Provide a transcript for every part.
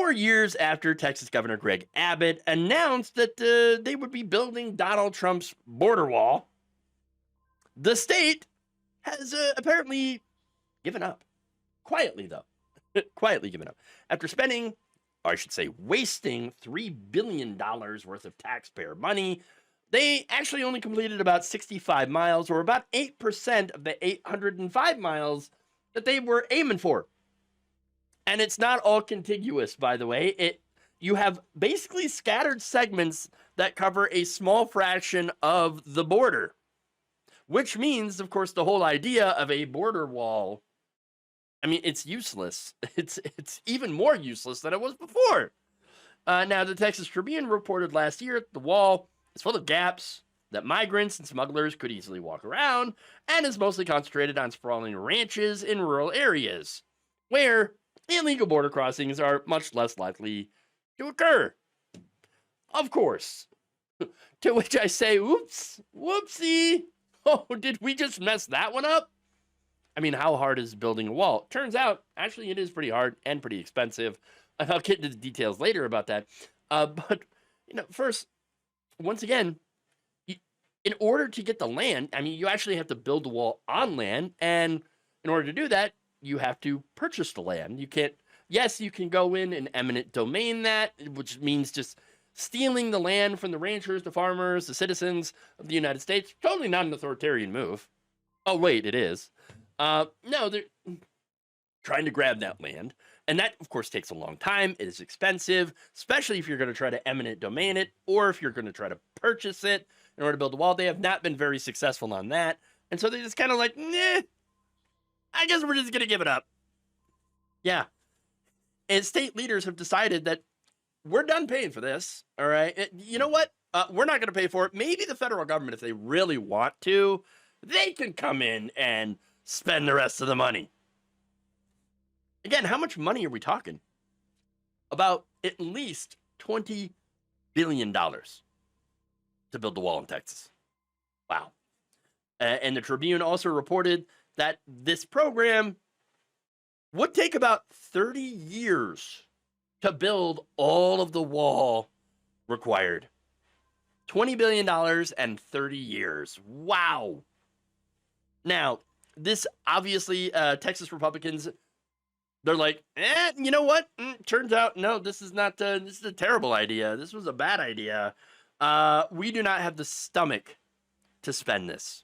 4 years after Texas Governor Greg Abbott announced that they would be building Donald Trump's border wall, the state has apparently given up. Quietly, though. Quietly given up. After spending, or I should say, wasting $3 billion worth of taxpayer money, they actually only completed about 65 miles, or about 8% of the 805 miles that they were aiming for. And it's not all contiguous, by the way. You have basically scattered segments that cover a small fraction of the border, which means, of course, the whole idea of a border wall, I mean, it's useless. It's even more useless than it was before. Now, the Texas Tribune reported last year the wall is full of gaps that migrants and smugglers could easily walk around, and is mostly concentrated on sprawling ranches in rural areas, where illegal border crossings are much less likely to occur. Of course. To which I say, oops, whoopsie. Oh, did we just mess that one up? I mean, how hard is building a wall? Turns out, actually, it is pretty hard and pretty expensive. I'll get into the details later about that. But, first, once again, in order to get the land, I mean, you actually have to build the wall on land. And in order to do that, you have to purchase the land. You can't, yes, you can go in and eminent domain that, which means just stealing the land from the ranchers, the farmers, the citizens of the United States. Totally not an authoritarian move. Oh, wait, it is. No, they're trying to grab that land. And that, of course, takes a long time. It is expensive, especially if you're going to try to eminent domain it, or if you're going to try to purchase it in order to build a wall. They have not been very successful on that. And so they're just kind of like, nah, I guess we're just going to give it up. Yeah. And state leaders have decided that we're done paying for this. All right. You know what? We're not going to pay for it. Maybe the federal government, if they really want to, they can come in and spend the rest of the money. Again, how much money are we talking? About at least $20 billion to build the wall in Texas. Wow. And the Tribune also reported that this program would take about 30 years to build all of the wall required. $20 billion and 30 years. Wow. Now, this obviously, Texas Republicans, they're like, you know what? Turns out, no, this is not, this is a terrible idea. This was a bad idea. We do not have the stomach to spend this.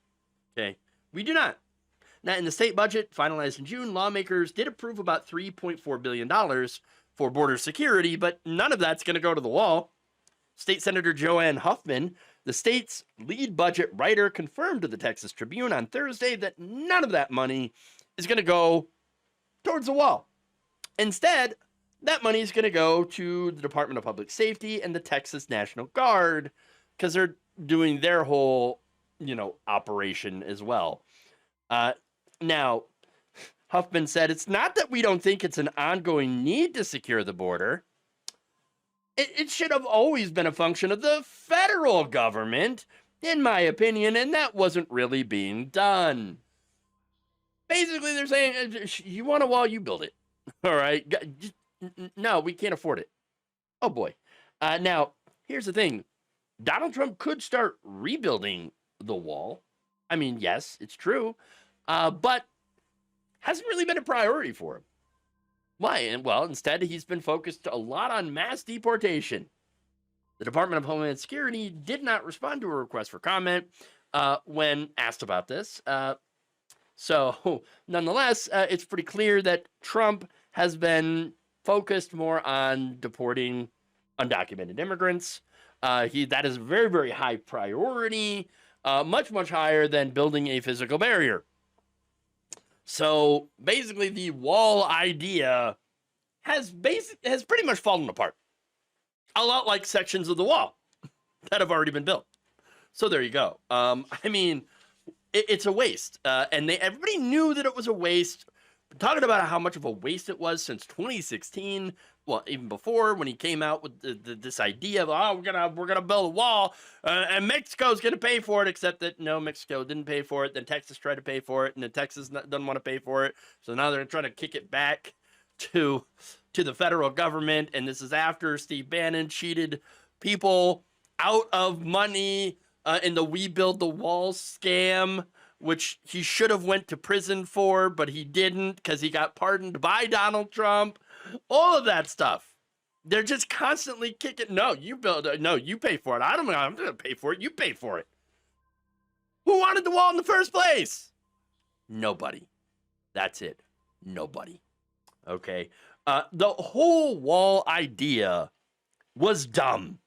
Okay. We do not. Now, in the state budget finalized in June, lawmakers did approve about $3.4 billion for border security, but none of that's going to go to the wall. State Senator Joanne Huffman, the state's lead budget writer, confirmed to the Texas Tribune on Thursday that none of that money is going to go towards the wall. Instead, that money is going to go to the Department of Public Safety and the Texas National Guard, because they're doing their whole, operation as well. Now, Huffman said, it's not that we don't think it's an ongoing need to secure the border. It should have always been a function of the federal government, in my opinion, and that wasn't really being done. Basically, they're saying, you want a wall, you build it. All right? No, we can't afford it. Oh, boy. Now, here's the thing. Donald Trump could start rebuilding the wall. I mean, yes, it's true. But hasn't really been a priority for him. Why? Well, instead, he's been focused a lot on mass deportation. The Department of Homeland Security did not respond to a request for comment when asked about this. So, nonetheless, it's pretty clear that Trump has been focused more on deporting undocumented immigrants. That is a very, very high priority, much, much higher than building a physical barrier. So basically, the wall idea has pretty much fallen apart. A lot like sections of the wall that have already been built. So there you go. I mean, it's a waste, and everybody knew that it was a waste. Talking about how much of a waste it was since 2016. Well, even before, when he came out with this idea of, we're gonna build a wall, and Mexico's gonna pay for it, except that no, Mexico didn't pay for it. Then Texas tried to pay for it, and then Texas doesn't want to pay for it. So now they're trying to kick it back. to the federal government, and this is after Steve Bannon cheated people out of money in the We Build the Wall scam, which he should have went to prison for, but he didn't because he got pardoned by Donald Trump. All of that stuff. They're just constantly kicking. No, you build it. No, you pay for it. I'm going to pay for it. You pay for it. Who wanted the wall in the first place? Nobody. That's it. Nobody. Okay. The whole wall idea was dumb.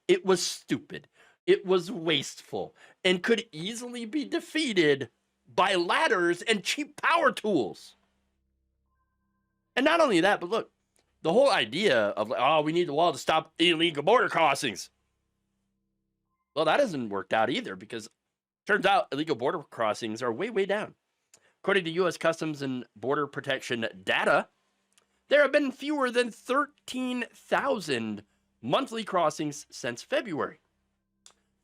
It was stupid. It was wasteful and could easily be defeated by ladders and cheap power tools. And not only that, but look, the whole idea of, oh, we need the wall to stop illegal border crossings. Well, that hasn't worked out either, because it turns out illegal border crossings are way, way down. According to U.S. Customs and Border Protection data, there have been fewer than 13,000 monthly crossings since February,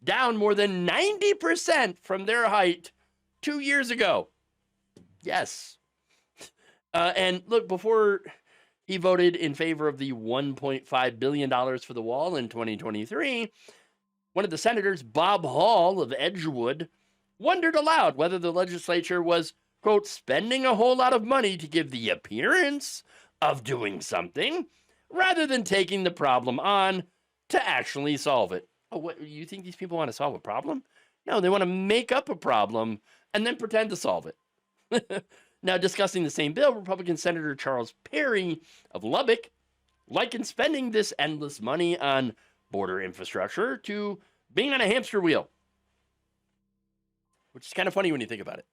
down more than 90% from their height 2 years ago. Yes. And look, before he voted in favor of the $1.5 billion for the wall in 2023, one of the senators, Bob Hall of Edgewood, wondered aloud whether the legislature was, quote, spending a whole lot of money to give the appearance of doing something, rather than taking the problem on to actually solve it. Oh, what, you think these people want to solve a problem? No, they want to make up a problem and then pretend to solve it. Now, discussing the same bill, Republican Senator Charles Perry of Lubbock likened spending this endless money on border infrastructure to being on a hamster wheel, which is kind of funny when you think about it.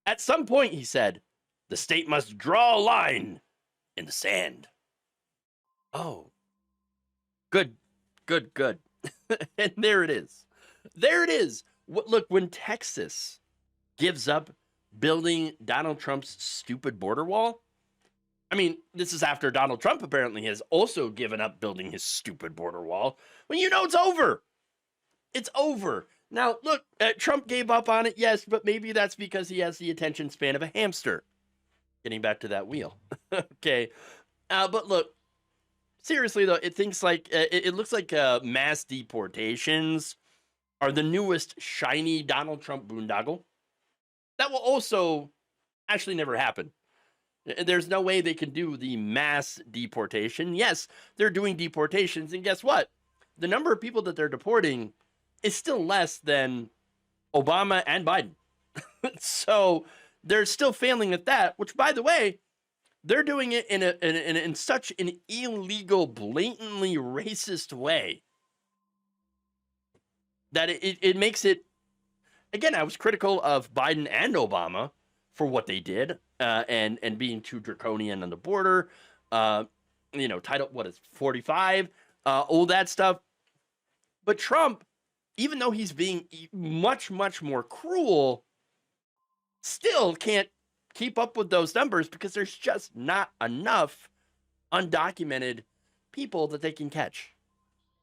At some point, he said, the state must draw a line in the sand. Oh, good. And there it is. There it is. Look, when Texas gives up building Donald Trump's stupid border wall, I mean, this is after Donald Trump apparently has also given up building his stupid border wall. Well, you know it's over. It's over. Now, look, Trump gave up on it, yes, but maybe that's because he has the attention span of a hamster. Getting back to that wheel. Okay. But look, seriously, though, it looks like mass deportations are the newest shiny Donald Trump boondoggle. That will also actually never happen. There's no way they can do the mass deportation. Yes, they're doing deportations, and guess what? The number of people that they're deporting is still less than Obama and Biden. So they're still failing at that, which, by the way, they're doing it in such an illegal, blatantly racist way that it makes it. Again, I was critical of Biden and Obama for what they did, and being too draconian on the border. Title 45, all that stuff. But Trump, even though he's being much, much more cruel, still can't keep up with those numbers because there's just not enough undocumented people that they can catch.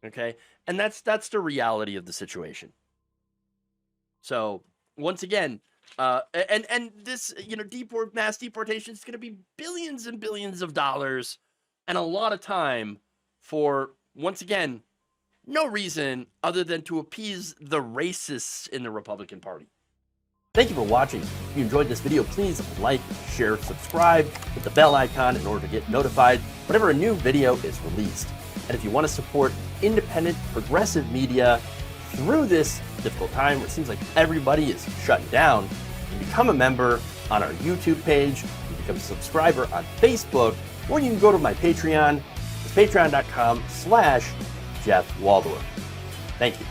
Okay, and that's the reality of the situation. So once again, and this, mass deportation is going to be billions and billions of dollars and a lot of time for, once again, no reason other than to appease the racists in the Republican Party. Thank you for watching. If you enjoyed this video, please like, share, subscribe, hit the bell icon in order to get notified whenever a new video is released. And if you want to support independent, progressive media through this difficult time where it seems like everybody is shutting down, you can become a member on our YouTube page, you can become a subscriber on Facebook, or you can go to my Patreon. It's patreon.com/Jeff Waldorf. Thank you.